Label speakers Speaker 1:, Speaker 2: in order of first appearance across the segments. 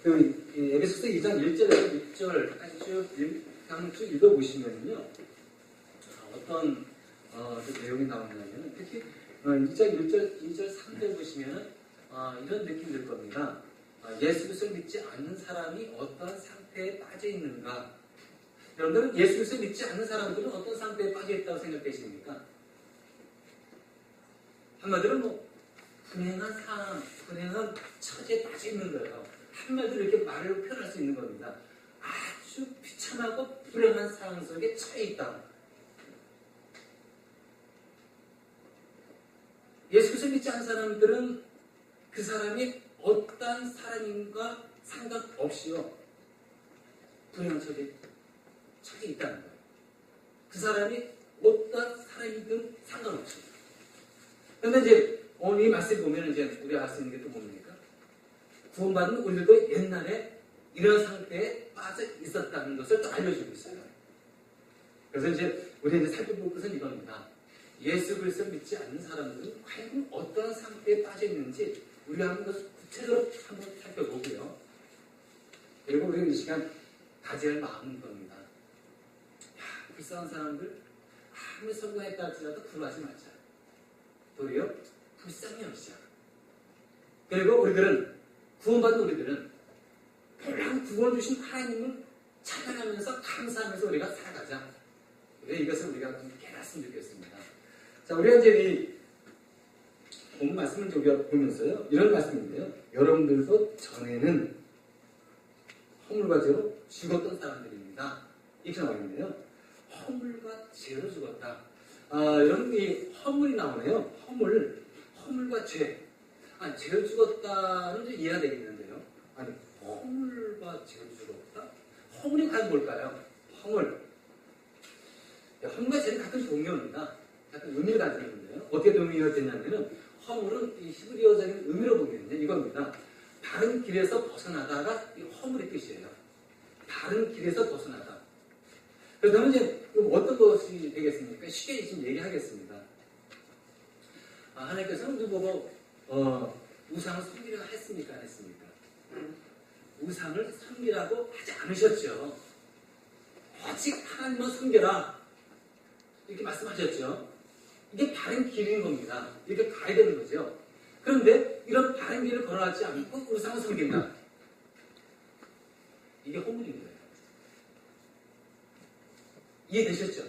Speaker 1: 에베소서 2장 1절에서 6절까지 쭉 읽어보시면요. 어떤 그 내용이 나오냐면 특히 2장 1절, 2절, 3절 보시면 이런 느낌 들 겁니다. 예수 그리스도를 믿지 않는 사람이 어떤 상태에 빠져 있는가? 여러분들은 예수 그리스도를 믿지 않는 사람들은 어떤 상태에 빠져 있다고 생각되십니까? 한마디로 불행한 상황, 불행한 처지에 빠져 있는 거예요. 한마디로 이렇게 말로 표현할 수 있는 겁니다. 아주 비참하고 불행한 상황 속에 처해 있다. 예수 그리스도를 믿지 않는 사람들은 그 사람이 어떤 사람인가 상관없이요. 불행한 처지에 처해 있다는 거예요. 그 사람이 어떤 사람이든 상관없이. 그런데 이제 오늘 이 말씀 보면 이제 우리가 알 수 있는 게 또 뭡니까? 구원받는 우리들도 옛날에 이런 상태에 빠져 있었다는 것을 또 알려주고 있어요. 그래서 이제 우리가 이제 살펴볼 것은 이겁니다. 예수 그리스도를 믿지 않는 사람들은 과연 어떤 상태에 빠져 있는지 우리가 한번 구체적으로 한번 살펴보고요. 그리고 우리가 이 시간 가져야 할 마음은 겁니다. 불쌍한 사람들 아무리 성공했다 할지라도 부러워하지 말자. 도리어 불쌍히 여기자. 그리고 우리들은 구원받은 우리들은 그냥 구원 주신 하나님을 찬양하면서 감사하면서 우리가 살아가자. 이것을 우리가 좀 깨닫으면 좋겠습니다. 자, 우리가 이제 이 본 말씀을 우리가 보면서요, 이런 말씀인데요. 여러분들도 전에는 허물과 죄로 죽었던 사람들입니다. 이렇게 나와 있는데요. 허물과 죄로 죽었다. 여러분 이 허물이 나오네요. 허물과 죄. 죄로 죽었다는 좀 이해가 되겠는데요. 아니, 허물과 죄로 죽었다? 허물이 과연 뭘까요? 허물과 죄는 같은 동료입니다. 같은 의미를 가지고 있는데요. 어떻게 의미가 되냐면은 허물은 이 히브리어적인 의미로 보면요. 이겁니다. 바른 길에서 벗어나다가 이 허물의 뜻이에요. 바른 길에서 벗어나다. 그렇다면 이제 어떤 것이 되겠습니까? 쉽게 지금 얘기하겠습니다. 하나님께서는 우리 보고 우상을 섬기라고 했습니까? 안 했습니까? 우상을 섬기라고 하지 않으셨죠. 오직 하나님만 섬겨라. 이렇게 말씀하셨죠. 이게 바른 길인 겁니다. 이렇게 가야 되는 거죠. 그런데 이런 바른 길을 걸어가지 않고 우상을 섬긴다. 이게 허물인 거예요. 이해되셨죠?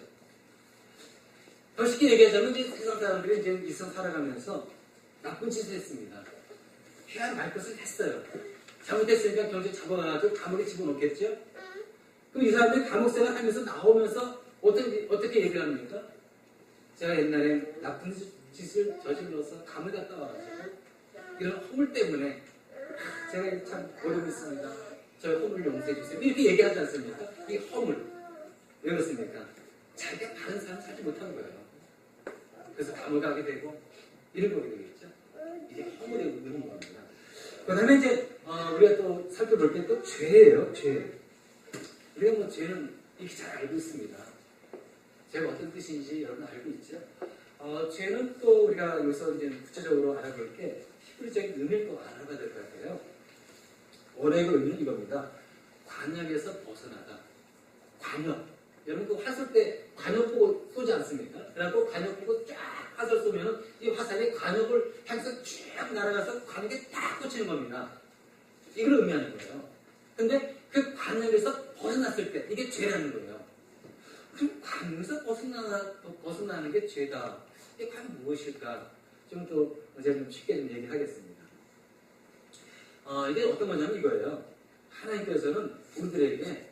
Speaker 1: 더 쉽게 얘기하자면 이제 세상 사람들이 이제 일상 살아가면서 나쁜 짓을 했습니다. 해야 말 것을 했어요. 잘못했으니까 경찰 잡아가지고 감옥에 집어넣겠죠? 그럼 이 사람들이 감옥 생활 하면서 나오면서 어떻게 얘기를 합니까? 제가 옛날에 나쁜 짓을 저질러서 감옥에 갔다 와가지고 이런 허물 때문에 제가 참 어려움이 있습니다. 저의 허물 용서해 주세요. 이렇게 얘기하지 않습니까? 이 허물. 왜 그렇습니까? 자기가 다른 사람 살지 못한 거예요. 그래서 감옥에 가게 되고 이런 거게 되겠죠. 이제 허물의 의미는 겁니다. 그 다음에 이제 우리가 또 살펴볼 게 또 죄예요. 죄. 우리가 죄는 이렇게 잘 알고 있습니다. 죄가 어떤 뜻인지 여러분 알고 있죠? 죄는 또 우리가 여기서 이제 구체적으로 알아볼 게 히브리적인 의미를 또 알아봐야 될 것 같아요. 원어의 의미는 이겁니다. 관역에서 벗어나다. 관역. 여러분 그 화살 때 관역 보고 쏘지 않습니까? 그래갖고 관역 보고 쫙 화살 쏘면은 이 화살이 관역을 향해서 쭉 날아가서 관역에 딱 꽂히는 겁니다. 이걸 의미하는 거예요. 근데 그 관역에서 벗어났을 때 이게 죄라는 거예요. 그럼 관역에서 벗어나는 게 죄다. 이게 과연 무엇일까? 좀 더 제가 좀 쉽게 좀 얘기하겠습니다. 이게 어떤 거냐면 이거예요. 하나님께서는 우리들에게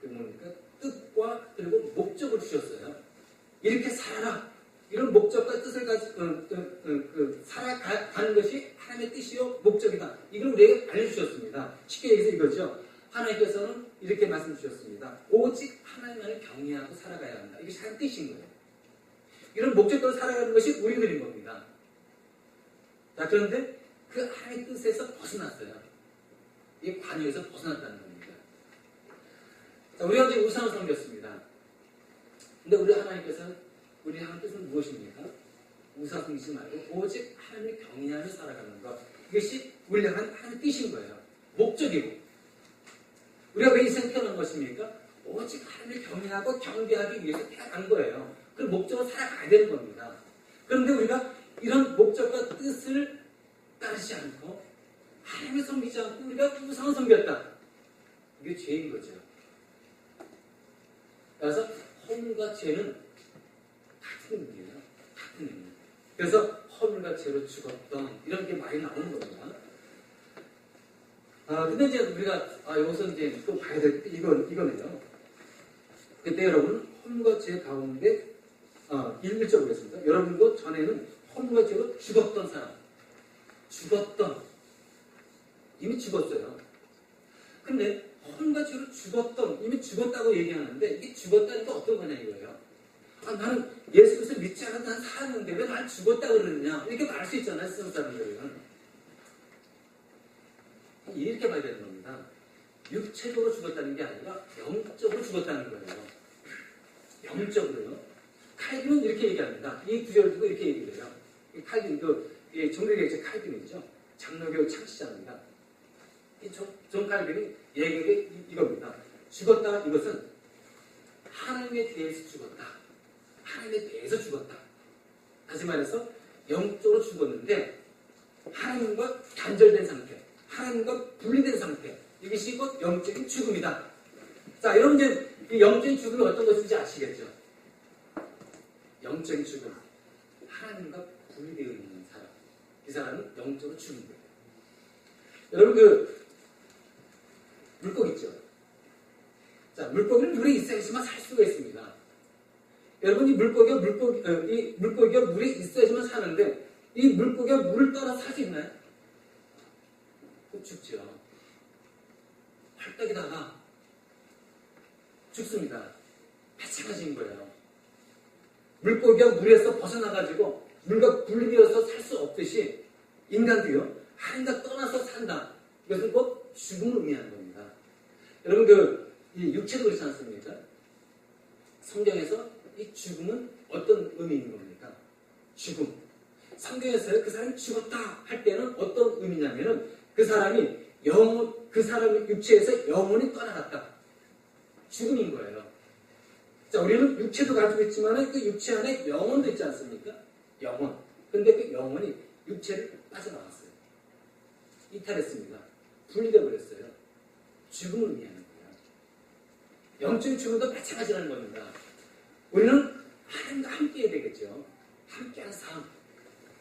Speaker 1: 뭡니까? 뜻과 그리고 목적을 주셨어요. 이렇게 살아라. 이런 목적과 뜻을 가지고 살아가는 것이 하나님의 뜻이요 목적이다. 이걸 우리에게 알려주셨습니다. 쉽게 얘기해서 이거죠. 하나님께서는 이렇게 말씀 주셨습니다. 오직 하나님만을 경외하고 살아가야 한다. 이게 참 뜻인 거예요. 이런 목적으로 살아가는 것이 우리들인 겁니다. 자, 그런데 그 하나님의 뜻에서 벗어났어요. 이 관역에서 벗어났다는 겁니다. 자, 우리가 이제 우상을 섬겼습니다. 근데 우리 하나님께서는 우리 하나님 뜻은 무엇입니까? 우상 섬기지 말고 오직 하나님을 경외하며 살아가는 것. 이것이 우리를 향한 하나님의 뜻인 거예요. 목적이고. 우리가 왜 이 세상에 태어난 것입니까? 오직 하나님을 경외하고 경배하기 위해서 태어난 거예요. 그 목적으로 살아가야 되는 겁니다. 그런데 우리가 이런 목적과 뜻을 따르지 않고 하나님을 섬기지 않고 우리가 우상을 섬겼다. 이게 죄인 거죠. 그래서 허물과 죄는 같은 의미예요. 같은 의미. 그래서 허물과 죄로 죽었던 이런 게 많이 나오는 겁니다. 근데 이제 우리가 여기서 이제 또 봐야 될 게 이거네요. 그때 여러분 허물과 죄 가운데 1절 보겠습니다. 여러분도 전에는 허물과 죄로 죽었던 사람, 이미 죽었어요. 근데 허물과 죄로 이미 죽었다고 얘기하는데 이게 죽었다는 게 어떤 거냐 이거예요. 나는 예수 그리스도 믿지 않아도 난 살았는데 왜 난 죽었다고 그러느냐 이렇게 말할 수 있잖아요. 세상 사람들은. 이렇게 봐야 되는 겁니다. 육체적으로 죽었다는 게 아니라 영적으로 죽었다는 거예요. 영적으로요. 칼빈은 이렇게 얘기합니다. 이 구절을 두고 이렇게 얘기를 해요. 칼빈, 종교개혁자 칼빈이죠. 장로교의 창시자입니다. 존 칼빈이 얘기한 게 이겁니다. 죽었다, 이것은 하나님에 대해서 죽었다. 하나님에 대해서 죽었다. 다시 말해서 영적으로 죽었는데 하나님과 단절된 상태, 하나님과 분리된 상태, 이것이 곧 영적인 죽음이다. 자, 여러분 이제 이 영적인 죽음이 어떤 것인지 아시겠죠? 영적인 죽음, 하나님과 분리되어 있는 사람, 이 사람은 영적으로 죽은 거예요. 여러분 물고기 있죠? 자, 물고기는 물에 있어야지만 살 수가 있습니다. 여러분 이 물고기가 물에 있어야지만 사는데 이 물고기가 물을 떠나 살 수 있나요? 꼭 죽죠. 헐떡이다가 죽습니다. 마찬가지인 거예요. 물고기가 물에서 벗어나가지고 물과 분리되어서 살 수 없듯이 인간도요, 하나님과 떠나서 산다. 이것은 곧 죽음을 의미하는 겁니다. 여러분 이 육체도 그렇지 않습니까? 성경에서 이 죽음은 어떤 의미인 겁니까? 죽음. 성경에서 그 사람이 죽었다 할 때는 어떤 의미냐면은 그 사람의 육체에서 영혼이 떠나갔다. 죽음인 거예요. 자, 우리는 육체도 가지고 있지만 그 육체 안에 영혼도 있지 않습니까? 영혼. 근데 그 영혼이 육체를 빠져나갔어요. 이탈했습니다. 분리되어 버렸어요. 죽음을 의미하는 거예요. 영적인 죽음도 마찬가지라는 겁니다. 우리는 하나님과 함께 해야 되겠죠. 함께하는 삶.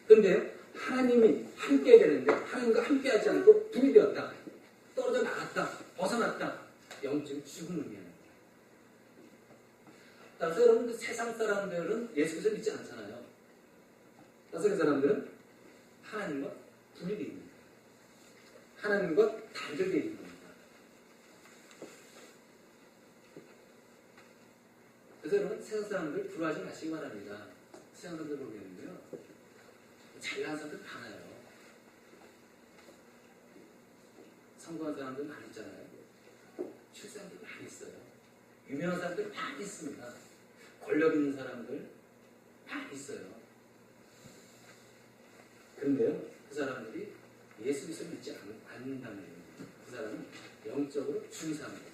Speaker 1: 근데 하나님이 함께 해야 되는데 하나님과 함께 하지 않고 분리되었다. 떨어져 나갔다. 벗어났다. 영적인 죽음을 의미하는 거예요. 따라서 여러분 세상 사람들은 예수 그리스도 믿지 않잖아요. 따라서 그 사람들은 하나님과 분리되어 있는 거예요. 하나님과 단절되어 있는 겁니다. 그래서 여러분 세상 사람들 부러워하지 마시기 바랍니다. 세상 사람들 보겠는데요. 잘난 사람들 많아요. 성공한 사람들 많이 있잖아요. 출산들 많이 있어요. 유명한 사람들 많이 있습니다. 권력 있는 사람들 많이 있어요. 그런데요, 그 사람들이 예수 그리스도를 믿지 않는다는 얘기입니다. 그 사람은 영적으로 죽은 사람입니다.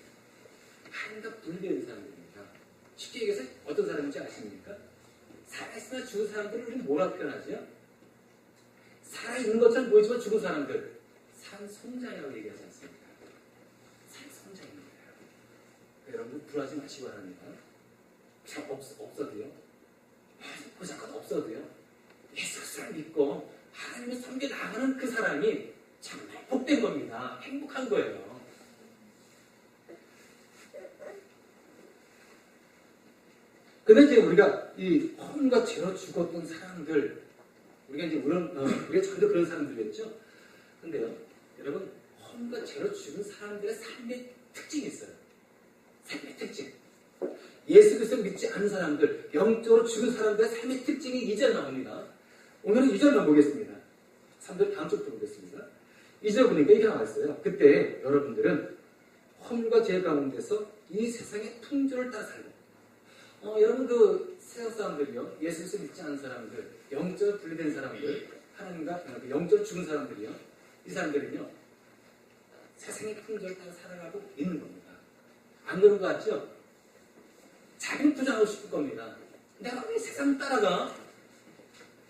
Speaker 1: 하나님과 분리된 사람들입니다. 쉽게 얘기해서 어떤 사람인지 아십니까? 살아있으나 죽은 사람들을 우리는 뭐라고 표현하죠? 살아있는 것처럼 보이지만 죽은 사람들, 산송장이라고 얘기하지 않습니까? 산송장입니다. 여러분 불하지 마시기 바랍니다. 없어도요. 보잘것 없어도요. 예수 그리스도를 믿고 하나님을 섬겨 나가는 그 사람이 정말 복된 겁니다. 행복한 거예요. 근데 이제 우리가 이 허물과 죄로 죽었던 사람들, 우리가 전부 그런 사람들이었죠. 근데요, 여러분, 허물과 죄로 죽은 사람들의 삶의 특징이 있어요. 삶의 특징. 예수 그리스도를 믿지 않는 사람들, 영적으로 죽은 사람들의 삶의 특징이 2절 나옵니다. 오늘은 2절만 보겠습니다. 3절 다음 주부터 보겠습니다. 2절 보니까 이렇게 나와 있어요. 그때 여러분들은 허물과 죄 가운데서 이 세상의 풍조를 따라 살고, 여러분 세상 사람들이요, 예수 그리스도 믿지 않는 사람들, 영적으로 분리된 사람들, 하나님과 영적으로 죽은 사람들이요, 이 사람들은요, 세상의 풍조를 따라 살아가고 있는 겁니다. 안 그런 것 같죠? 자기는 부자하고 싶을 겁니다. 내가 왜 세상 따라가?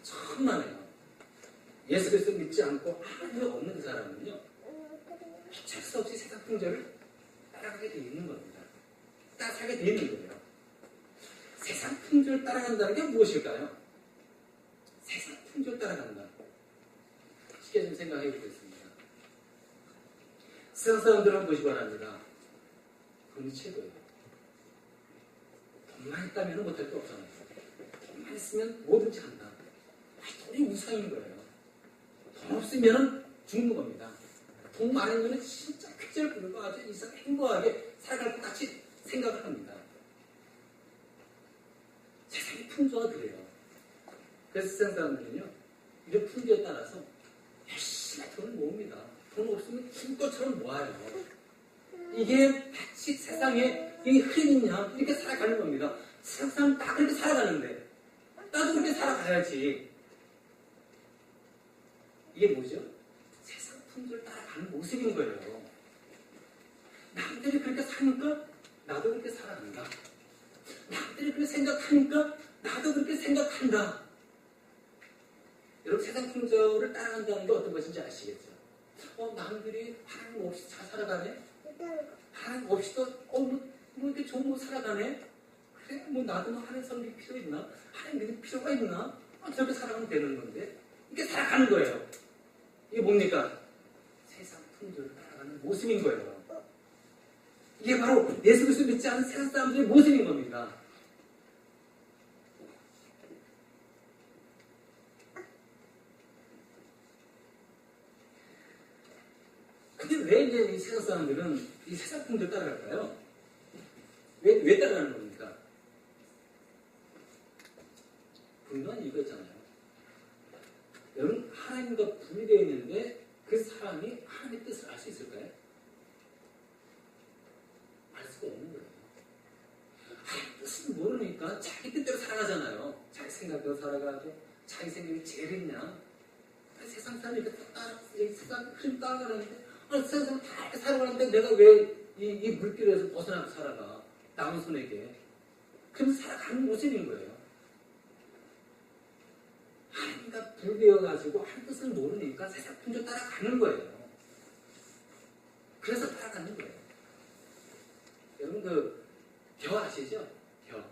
Speaker 1: 천만에요. 예수 그리스도 믿지 않고 아무 없는 그 사람은요, 어쩔 수 없이 세상 풍조를 따라가게 돼 있는 겁니다. 따라가게 돼 있는 거예요. 세상 풍조를 따라간다는 게 무엇일까요? 세상 풍조를 따라간다. 쉽게 좀 생각해 보겠습니다. 세상 사람들은 보시기 바랍니다. 돈이 최고예요. 돈만 있다면 못할 게 없잖아요. 돈만 있으면 뭐든지 한다. 돈이 우상인 거예요. 돈 없으면 죽는 겁니다. 돈 많으면 진짜 쾌재를 부르고 아주 이상 행복하게 살아갈 것 같이 생각을 합니다. 세상의 풍조가 그래요. 그래서 세상 사람들은요, 이런 풍조에 따라서 열심히 돈을 모읍니다. 돈 없으면 죽을 것처럼 모아요. 이게 마치 세상에 이 흐름이냐 이렇게 살아가는 겁니다. 세상 사람 다 그렇게 살아가는데 나도 그렇게 살아가야지. 이게 뭐죠? 세상 풍조를 따라가는 모습인 거예요. 남들이 그렇게 사니까 나도 그렇게 살아간다. 남들이 그렇게 생각하니까 나도 그렇게 생각한다. 여러분, 세상 풍조를 따라간다는 게 어떤 것인지 아시겠죠? 남들이 하나님 없이 잘 살아가네? 하나님 없이도 뭐 이렇게 좋은 거 살아가네? 그래, 뭐 나도 하나님 섬길 필요 있나? 하나님 믿을 필요가 있나? 저렇게 살아가면 되는 건데 이렇게 살아가는 거예요. 이게 뭡니까? 세상 풍조를 따라가는 모습인 거예요. 이게 바로 예수 그리스도 믿지 않은 세상 사람들의 모습인 겁니다. 근데 왜 이제 이 세상 사람들은 이 세상 풍조를 따라갈까요? 왜 따라가는 겁니까? 분명한 이유가 있잖아요. 여러분, 하나님과 분리되어 있는데 그 사람이 하나님의 뜻을 알 수 있을까요? 알 수가 없는 거예요. 하나님의 뜻을 모르니까 자기 뜻대로 살아가잖아요. 자기 생각대로 살아가죠. 자기 생각이 제일 있냐? 세상 사람이 이렇게 세상 흐름 따라가는데 세상 사람 다 이렇게 살아가는데 내가 왜 이 물길에서 벗어나고 살아가? 남의 손에게. 그럼 살아가는 모습인 거예요. 하나님과 분리되어가지고 한 뜻을 모르니까 세상 풍조 따라가는 거예요. 그래서 따라가는 거예요. 여러분 벼 아시죠? 벼.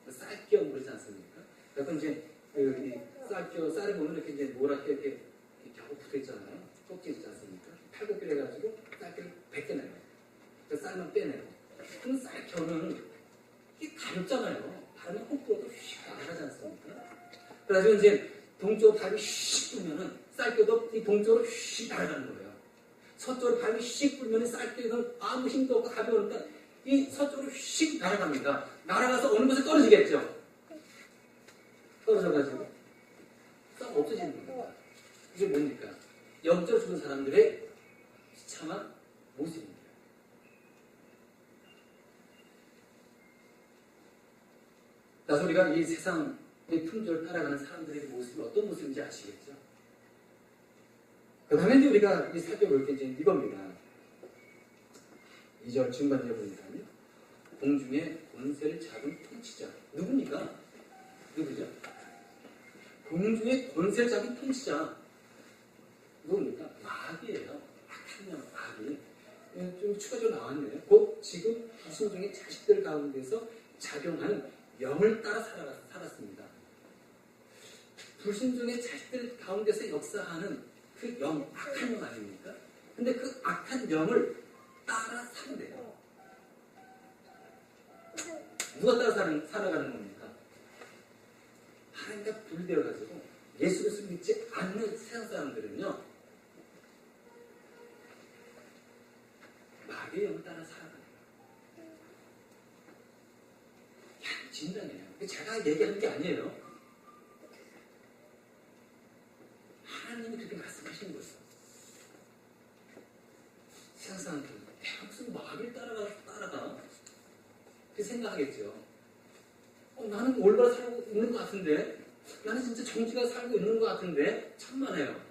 Speaker 1: 쌀겨 그러지 않습니까? 약간 이제 쌀을 보면 이렇게 이제 노랗게 이렇게 겨우 붙어 있잖아요. 꼭지 있지 않습니까? 팔굽기를 해가지고 쌀겨를 벗겨내요. 그 쌀만 빼내요. 그럼 쌀겨는 이게 가렵잖아요. 바람이 훅 불어도 휙 나가지 않습니까? 그래가지고 이제 동쪽으로 바람이 휙 불면은 쌀겨도 이 동쪽으로 휙 날아가는 거예요. 서쪽으로 바람이 휙 불면 쌀겨는 아무 힘도 없고 가벼우니까 이 서쪽으로 휙 날아갑니다. 날아가서 어느 곳에 떨어지겠죠? 떨어져가지고 싹 없어지는 겁니다. 이게 뭡니까? 영적으로 죽은 사람들의 비참한 모습입니다. 그래서 우리가 이 세상의 풍조를 따라가는 사람들의 모습이 어떤 모습인지 아시겠죠? 그 다음에 이제 우리가 살펴볼 게 이제 이겁니다. 2절 중반에 보니까요. 공중의 권세를 잡은 통치자. 누굽니까? 누구죠? 공중의 권세를 잡은 통치자. 누굽니까? 마귀예요. 악한 마귀. 좀 추가적으로 나왔네요. 곧 지금 불신중의 자식들 가운데서 작용하는 영을 따라 살았습니다. 불신중의 자식들 가운데서 역사하는 그 영, 악한 영 아닙니까? 근데 그 악한 영을 따라 산대요. 누가 따라 살아가는 겁니까? 하나님과 분리되어가지고 예수 그리스도 믿지 않는 세상 사람들은요, 마귀의 영을 따라 살아가는 거예요. 진단이에요. 제가 얘기하는 게 아니에요. 하나님이 그렇게 말씀하시는 거예요. 세상 사람들은 무슨 마귀를 따라가? 그렇게 생각하겠죠. 나는 올바로 살고 있는 것 같은데, 나는 진짜 정직하게 살고 있는 것 같은데, 천만에요.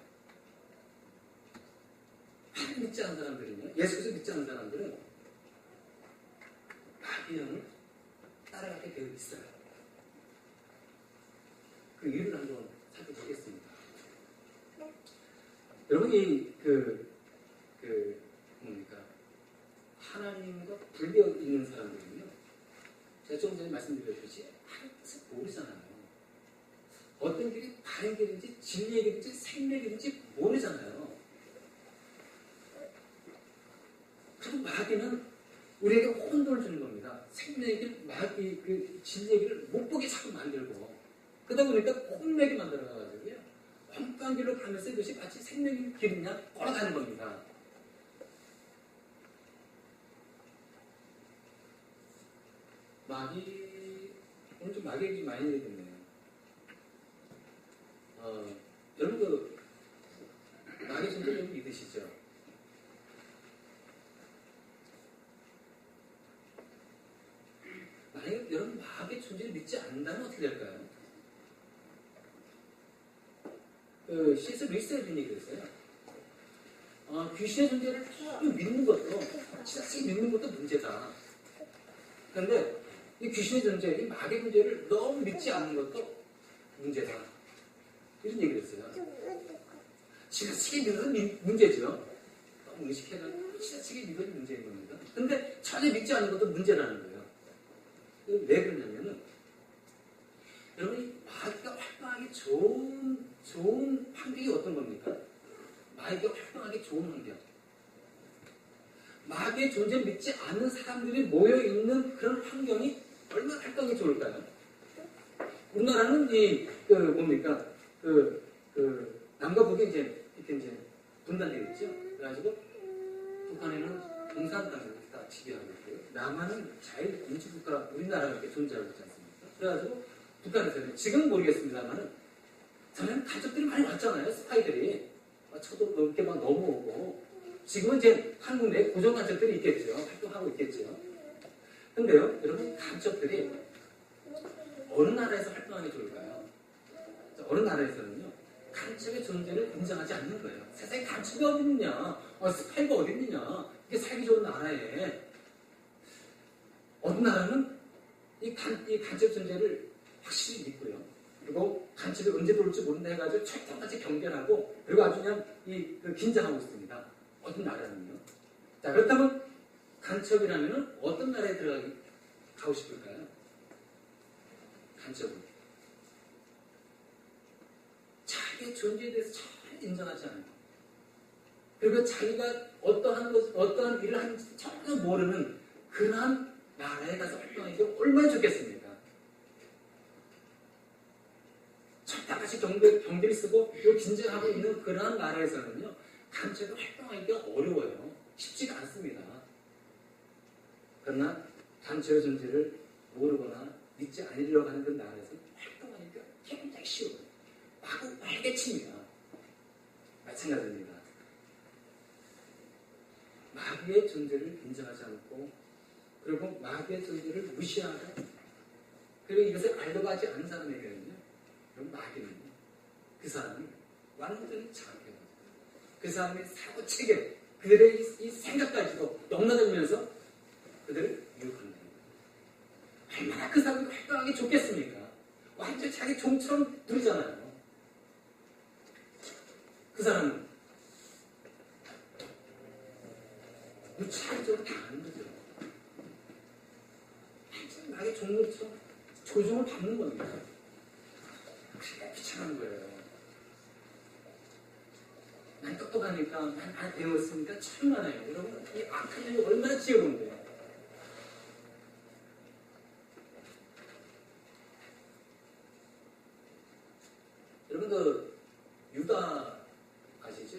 Speaker 1: 하나님 믿지 않는 사람들은요, 예수께서 믿지 않는 사람들은 마귀의 영을 따라가게 되어 있어요. 그 이유를 한번 살펴보겠습니다. 여러분이 뭡니까? 하나님과 분리되어 있는 사람들은요, 제가 조금 전에 말씀드렸듯이 하나님을 모르잖아요. 어떤 길이 바른 길인지 진리의 길인지 생명의 길인지 모르잖아요. 그리고 마귀는 우리에게 혼돈을 주는 겁니다. 생명의 길, 마귀 그 진리의 길을 못 보게 자꾸 만들고, 그러다 보니까 혼맥이 만들어가지고요, 엉뚱한 길로 가면서 이것이 마치 생명의 길이냐 걸어가는 겁니다. 오늘 좀 마귀 얘기 많이 되겠네요. 여러분도 마귀 존재 좀 믿으시죠? 만약에 여러분 마귀의 존재를 믿지 않는다면 어떻게 될까요? C.S. 루이스가 이런 얘기를 했어요. 귀신의 존재를 조금 믿는 것도, 지나치게 믿는 것도 문제다. 그런데 이 귀신의 존재, 이 마귀의 존재를 너무 믿지 않는 것도 문제다. 이런 얘기를 했어요. 지나치게 믿어도 문제죠. 너무 의식해가지고 지나치게 믿어도 문제인 겁니다. 근데 전혀 믿지 않는 것도 문제라는 거예요. 왜 그러냐면은, 여러분이 마귀가 활동하기 좋은 환경이 어떤 겁니까? 마귀가 활동하기 좋은 환경. 마귀의 존재를 믿지 않는 사람들이 모여있는 그런 환경이 얼마나 활동이 좋을까요? 우리나라는 남과 북이 이렇게 분단되어 있죠. 그래가지고 북한에는 공산당을 다 지배하고 있고요. 남한은 자유민주국가 우리나라가 이렇게 존재하고 있지 않습니까? 그래가지고 북한에서는 지금은 모르겠습니다만은 전에는 가족들이 많이 왔잖아요. 스파이들이 저도 이렇게 막 넘어오고, 지금은 이제 한국 내 고정 간첩들이 있겠죠. 활동하고 있겠죠. 근데요, 여러분, 간첩들이 어느 나라에서 활동하기 좋을까요? 어느 나라에서는요, 간첩의 존재를 인정하지 않는 거예요. 세상에 간첩이 어디 있느냐, 스파이가 어디 있느냐, 이게 살기 좋은 나라에. 어느 나라는 이 간첩 존재를 확실히 믿고요. 그리고 간첩이 언제 들어올지 모른다 해가지고 철저같이 경계하고, 그리고 아주 그냥 긴장하고 있습니다. 어떤 나라는요. 자, 그렇다면 간첩이라면 어떤 나라에 가고 싶을까요? 간첩은 자기의 존재에 대해서 전혀 인정하지 않아요. 그리고 자기가 어떠한 일을 하는지 전혀 모르는 그러한 나라에 가서 활동하기 얼마나 좋겠습니까? 철다같이 경비를 쓰고 긴장하고 있는 그러한 나라에서는요, 간첩이 활동하기가 어려워요. 쉽지가 않습니다. 그러나 간첩의 존재를 모르거나 믿지 않으려고 하는 그 나라에서 활동하기가 굉장히 쉬워요. 활개칩니다. 마찬가지입니다. 마귀의 존재를 인정하지 않고, 그리고 마귀의 존재를 무시하고, 그리고 이것을 알려고 하지 않는 사람에게는요, 그럼 마귀는요, 그 사람을 완전히 장악해요. 그 사람의 사고 체계, 그들의 이 생각까지도 넘나들면서 그들을 유혹한다는 거예요. 얼마나 그 사람이 활동하기 좋겠습니까? 완전히 자기 종처럼 누리잖아요. 그 사람은 무차별적으로 당하는 거죠. 완전히 나의 종처럼 조종을 받는 겁니다. 그게 귀찮은 거예요. 난 똑똑하니까, 난 다 배웠으니까 천만에요. 여러분, 이 악한 년이 얼마나 지혜로운데요. 여러분, 유다 아시죠?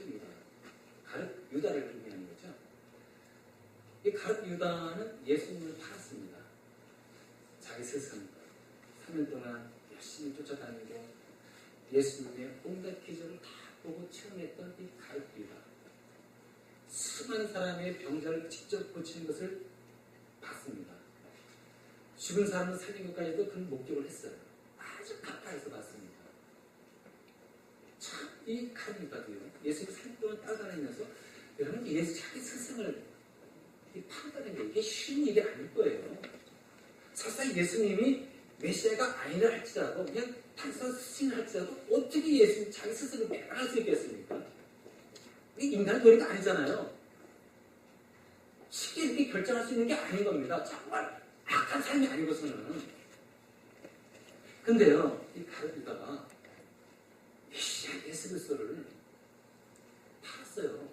Speaker 1: 유다를 의미하는 거죠. 이 가룟 유다는 예수님을 팔았습니다. 자기 스승 3년 동안 열심히 쫓아다니고 예수님의 온갖 기적을 다 보고 체험했던 이 가룟 유다, 수많은 사람의 병자를 직접 고치는 것을 봤습니다. 죽은 사람을 살린 것까지도 그는 목격을 했어요. 아주 가까이서 봤습니다. 참, 이 가룟 유다도요, 예수님 3년 동안 따라다니면서 여러분, 예수 자기 스승을 판단하는 게 이게 쉬운 일이 아닐 거예요. 설사 예수님이 메시아가 아니라 할지라도 그냥 단순한 스승을 할지라도 어떻게 예수님 자기 스승을 배반할 수 있겠습니까? 이게 인간의 도리가 아니잖아요. 쉽게 이렇게 결정할 수 있는 게 아닌 겁니다. 정말 악한 삶이 아니고서는. 근데요, 이 가룟유다가 메시아 예수 그리스도를 팔았어요.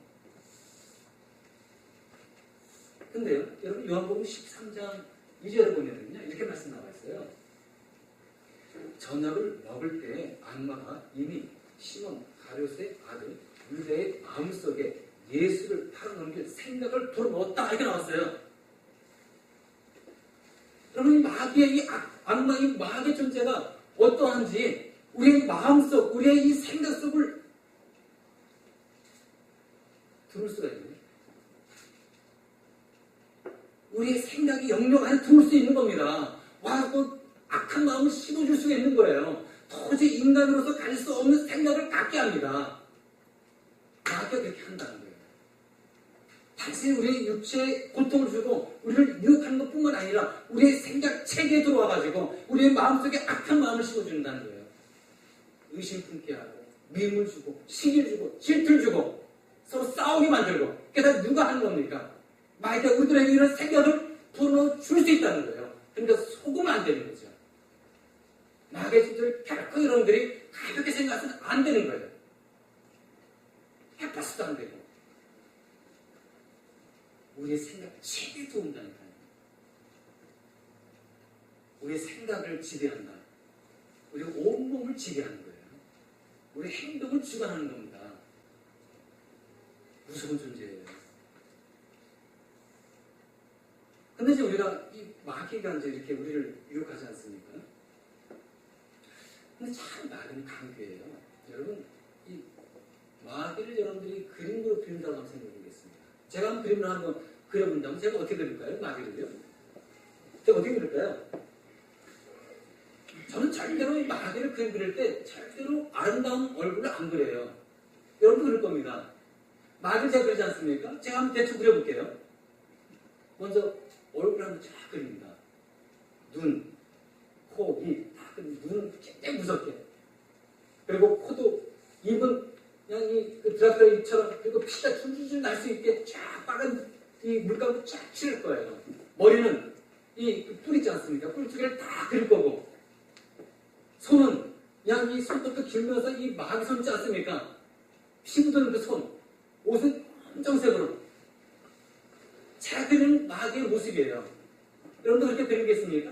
Speaker 1: 근데요, 여러분 요한복음 13장 2절을 보면은요, 이렇게 말씀 나와 있어요. 저녁을 먹을 때 악마가 이미 시몬 가룟의 아들 유다의 마음속에 예수를 팔아넘길 생각을 불어넣었다, 이렇게 나왔어요. 여러분, 이 마귀의 이 악마의 마귀의 존재가 어떠한지 우리의 마음속, 우리의 이 생각 속을 들을 수가 있네요. 우리의 생각이 영역 안에 들어올 수 있는 겁니다. 와서 악한 마음을 심어줄 수가 있는 거예요. 도저히 인간으로서 가질 수 없는 생각을 갖게 합니다. 마귀가 그렇게 한다는 거예요. 단순히 우리의 육체에 고통을 주고 우리를 유혹하는 것뿐만 아니라 우리의 생각 체계에 들어와가지고 우리의 마음속에 악한 마음을 심어준다는 거예요. 의심 품게 하고 미움을 주고 시기를 주고 질투를 주고 서로 싸우게 만들고 그게 다 누가 하는 겁니까? 마귀가 우리들에게 이런 생각을 불어넣어 줄 수 있다는 거예요. 그러니까 속으면 안 되는 거죠. 마귀의 존재를 결코 여러분들이 가볍게 생각해서는 안 되는 거예요. 해봐서도 안 되고 우리의 생각 체계에 도운다니까요. 우리의 생각을 지배한다. 우리의 온몸을 지배하는 거예요. 우리의 행동을 주관하는 겁니다. 무서운 존재예요. 근데 이제 우리가 이 마귀가 이제 이렇게 우리를 유혹하지 않습니까? 근데 참 마귀는 강교해요. 여러분, 이 마귀를 여러분들이 그림으로 그린다고 한번 생각해 보겠습니다. 제가 한번 그림을 한번 그려본다면 제가 어떻게 그릴까요? 마귀를요? 제가 어떻게 그릴까요? 저는 절대로 이 마귀를 그림 그릴 때 절대로 아름다운 얼굴을 안 그려요. 여러분도 그릴 겁니다. 마귀를 제가 그리지 않습니까? 제가 한번 대충 그려볼게요. 먼저 얼굴을 한번 쫙 그립니다. 눈, 코, 입, 다 눈은 굉장히 무섭게. 그리고 코도, 입은 그냥 그 드라큘라 입처럼 그리고 피가 줄줄줄 날 수 있게 쫙 빠른 이 물감을 쫙 칠 거예요. 머리는 이 뿔 있지 않습니까? 뿔 두 개를 다 그릴 거고. 손은 그냥 이 손톱도 길면서 이 마귀 손 있지 않습니까? 피부 도는 그 손. 옷은 검정색으로. 제가 그리는 마귀의 모습이에요. 여러분도 그렇게 그리겠습니까?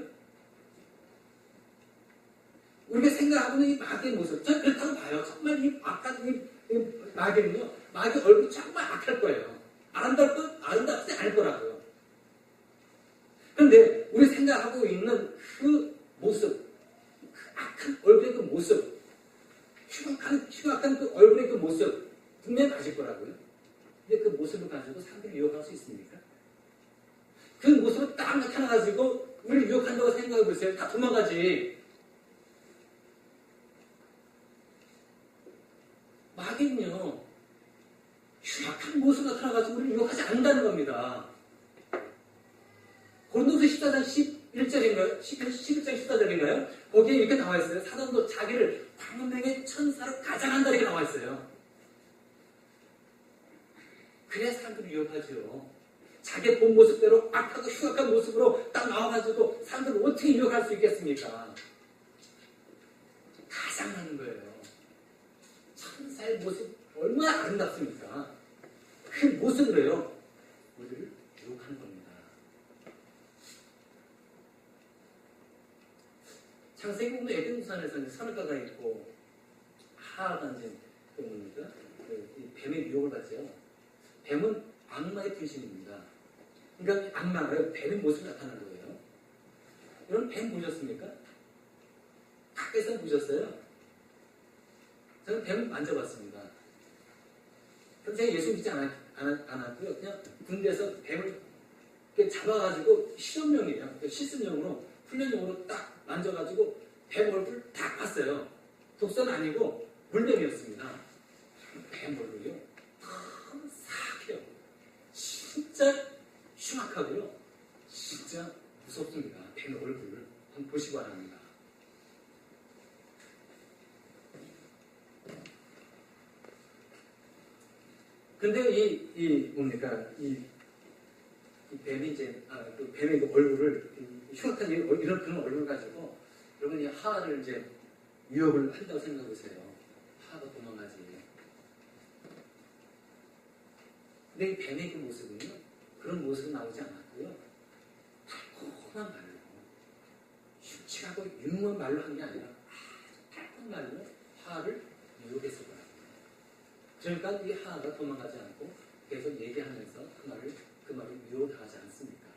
Speaker 1: 우리가 생각하고는 이 마귀의 모습. 저는 그렇다고 봐요. 정말 이 악한 이 마귀는요, 마귀 얼굴이 정말 악할 거예요. 아름답지 않을 거라고요. 그런데 우리 생각하고 있는 그 모습, 그 악한 얼굴의 그 모습, 흉악한 그 얼굴의 그 모습, 분명히 맞을 거라고요. 근데 그 모습을 가지고 사람들을 유혹할 수 있습니까? 그 모습을 딱 나타나가지고 우리를 유혹한다고 생각해 보세요. 다 도망가지. 마귀는요, 흉악한 모습 나타나가지고 우리를 유혹하지 않는다는 겁니다. 고린도서 14장 11절인가요? 11장 14절인가요? 거기에 이렇게 나와 있어요. 사단도 자기를 광명의 천사로 가장한다, 이렇게 나와 있어요. 그래야 사람들을 유혹하죠. 자기의 본 모습대로 악하고 흉악한 모습으로 딱 나와가지고 사람들을 어떻게 유혹할 수 있겠습니까? 가장하는 거예요. 천사의 모습 얼마나 아름답습니까? 그 모습으로요, 우리를 유혹하는 겁니다. 창세기 보면 에덴동산에서 선악과가 있고 하하가 이제 그 뭡니까? 이 뱀의 유혹을 받죠. 뱀은 악마의 분신입니다. 그러니까 악마가 뱀의 모습이 나타난 거예요. 여러분, 뱀 보셨습니까? 밖에서 보셨어요? 저는 뱀을 만져봤습니다. 그럼 제가 예수 믿지 않았고요. 그냥 군대에서 뱀을 잡아가지고 실험용이에요. 실습용으로, 훈련용으로 딱 만져가지고 뱀 얼굴 딱 봤어요. 독사는 아니고 물뱀이었습니다. 뱀 얼굴이요. 너무 사악해요. 진짜 흉악하고요. 진짜 무섭습니다. 뱀의 얼굴을 한번 보시기 바랍니다. 근데 뭡니까? 이 뱀이 이제, 그 뱀의 그 얼굴을, 흉악한 이런 그런 얼굴을 가지고, 여러분 이 하하를 이제 유혹을 한다고 생각해 보세요. 하하가 도망가지. 근데 이 뱀의 그 모습은요, 그런 모습은 나오지 않았고요. 달콤한 말로, 흉측하고 유능한 말로 한 게 아니라, 달콤한 말로 하하를 유혹해서 그래요. 그러니까 이 하하가 도망가지 않고 계속 얘기하면서 그 말을 유혹하지 않습니까?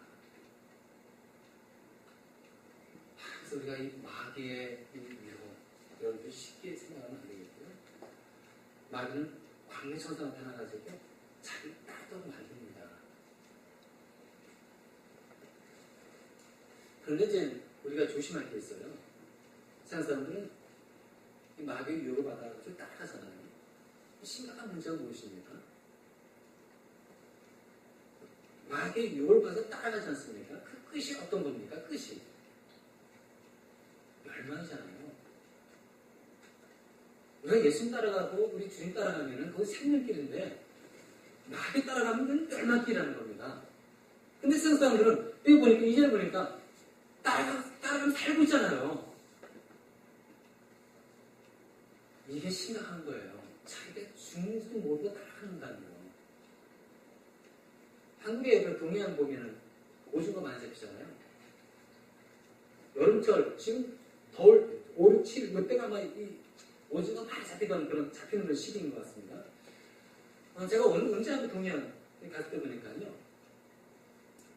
Speaker 1: 그래서 우리가 이 마귀의 이 유혹, 여러분들 쉽게 생각하면 안 되겠고요. 마귀는 광래천사가 나타나가지고 자기를 따르도록 만듭니다. 그런데 이제 우리가 조심할 게 있어요. 세상 사람들은 이 마귀의 유혹을 받아가지고 따라가잖아요. 심각한 문제가 무엇입니까? 마귀의 유혹을 받아서 따라가지 않습니까? 그 끝이 어떤 겁니까? 끝이 멸망이잖아요. 우리가 예수님 따라가고 우리 주님 따라가면은 그건 생명길인데 마귀 따라가면 그건 멸망길이라는 겁니다. 근데 세상 사람들은 여기 보니까 이제 보니까 따라가면 살고 있잖아요. 이게 심각한 거예요. 자기가 죽는지도 모르고 따라간다는 거. 한국에 그 동해안 보면은 오징어 많이 잡히잖아요. 여름철, 지금 더울, 5, 6, 7, 몇배가 아마 이 오징어 많이 잡히는 그런 시기인 것 같습니다. 제가 언제 한번 동해안 갔을 때 보니까요.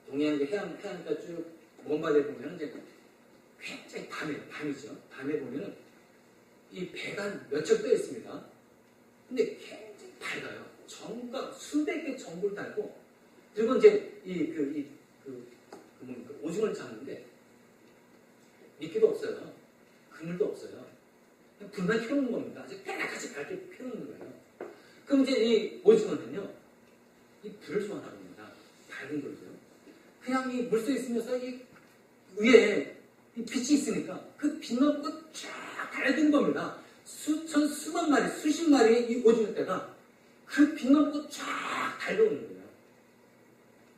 Speaker 1: 동해안 그 해안가 쭉 먼바다에 보면은 이제 굉장히 밤이죠. 밤에 보면은 이 배가 몇 척 떠 있습니다. 근데 굉장히 밝아요. 전과 수백 개 전구를 달고, 그리고 이제 뭡니까? 오징어를 잡는데, 미끼도 없어요. 그물도 없어요. 그냥 불만 켜놓는 겁니다. 아주 빼나같이 밝게 켜놓는 거예요. 그럼 이제 이 오징어는요, 이 불을 좋아하나 봅니다. 밝은 불도요. 그냥 이 물속에 있으면서 이 위에 이 빛이 있으니까 그 빛만 보고 쫙 달려드는 겁니다. 수천, 수만 마리, 수십 마리의 이 오징어 떼가 그 빛만 보고 쫙 달려오는 거예요.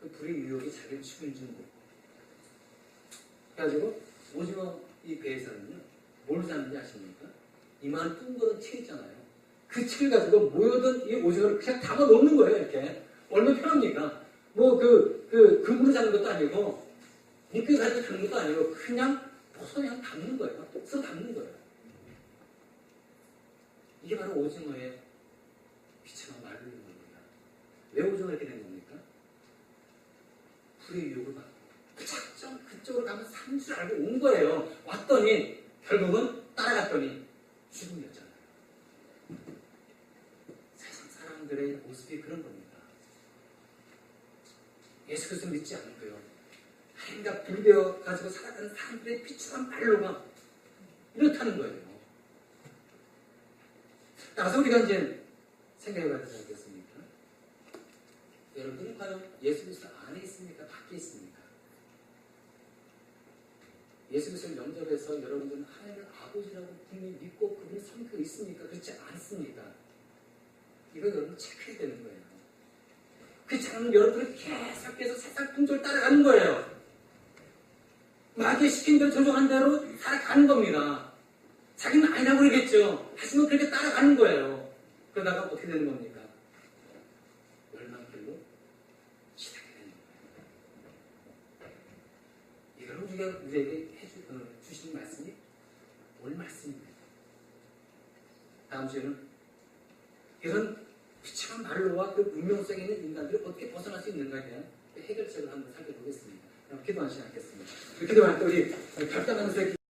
Speaker 1: 그 불의 유혹이 자기를 죽이는 줄 모르고. 그래가지고 오징어 이 배에서는요, 뭘 잡는지 아십니까? 이만 둥그런 책 있잖아요. 그 책을 가지고 모여든 이 오징어를 그냥 담아 놓는 거예요, 이렇게. 얼마나 편합니까? 뭐 그물을 잡는 것도 아니고, 미끼 가지고 잡는 것도 아니고, 그냥 그냥 담는 거예요. 서로 담는 거예요. 이게 바로 오징어의 비참한 말을 있는 겁니다. 왜 오징어가 이렇게 된 겁니까? 불의 유혹을 받고 무작정 그쪽으로 가면 사는 줄 알고 온 거예요. 왔더니 결국은 따라갔더니 죽음이었잖아요. 세상 사람들의 모습이 그런 겁니다. 예수 그리스도 믿지 않고요. 하나님과 분리되어 가지고 살아가는 사람들의 비참한 말로가 이렇다는 거예요. 따라서 우리가 이제 생각해봐야 되지 않겠습니까? 여러분은 과연 예수 그리스도 안에 있습니까? 밖에 있습니까? 예수 그리스도를 영접해서 여러분들은 하나님을 아버지라고 분명히 믿고 그분을 섬기고 있습니까? 그렇지 않습니까? 이거 여러분 체크해야 되는 거예요. 그렇지 않으면 여러분들은 계속해서 세상 풍조를 따라가는 거예요. 마귀의 시킨 대로 조종한 대로 살아가는 겁니다. 자기는 아니라고 그러겠죠. 하지만 그렇게 따라가는 거예요. 그러다가 어떻게 되는 겁니까? 멸망길로 시작이 되는 거예요. 이걸 우리가 우리에게 주시는 말씀이 올 말씀입니다. 다음 주에는 이런 비참한 말로와 그 문명성에 있는 인간들을 어떻게 벗어날 수 있는가에 대한 해결책을 한번 살펴보겠습니다. 기도하시겠습니다. 기도할 때 우리 결단하면서